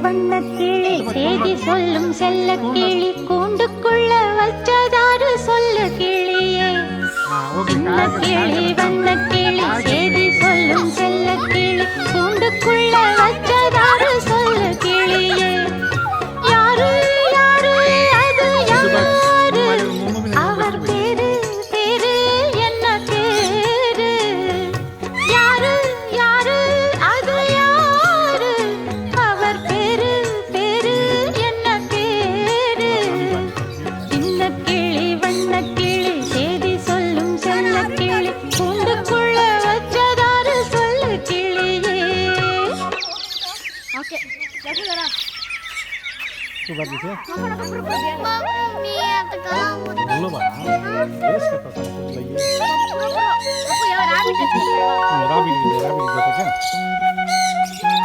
வண்ண கிளி செய்தி சொல்லும் செல்ல கிளி கூண்டுக்குள்ள வச்சதாரு சொல்லு கிளியே சின்ன கிளி வண்ண கிளி செய்தி சொல்லும் செல்ல கிளி கூண்டுக்குள்ள வச்சதாரு சொல்லு கிளியே யாரு யாரு அது யாரு அவர் பேரு பேரு என்ன பேரு யாரு யாரு அது யாரு அவர் பேரு பேரு என்ன பேரு சின்ன கிளி வண்ண கிளி செய்தி சொல்லும் செல்ல கிளி கூண்டுக்குள்ள வச்சதாரு சொல்லு கிளியே. ओके देखो जरा Coba gitu. मम्मी आता kamu Belum ah. Yes kata sama lagi. aku ya rabbit itu Rabi gitu kan.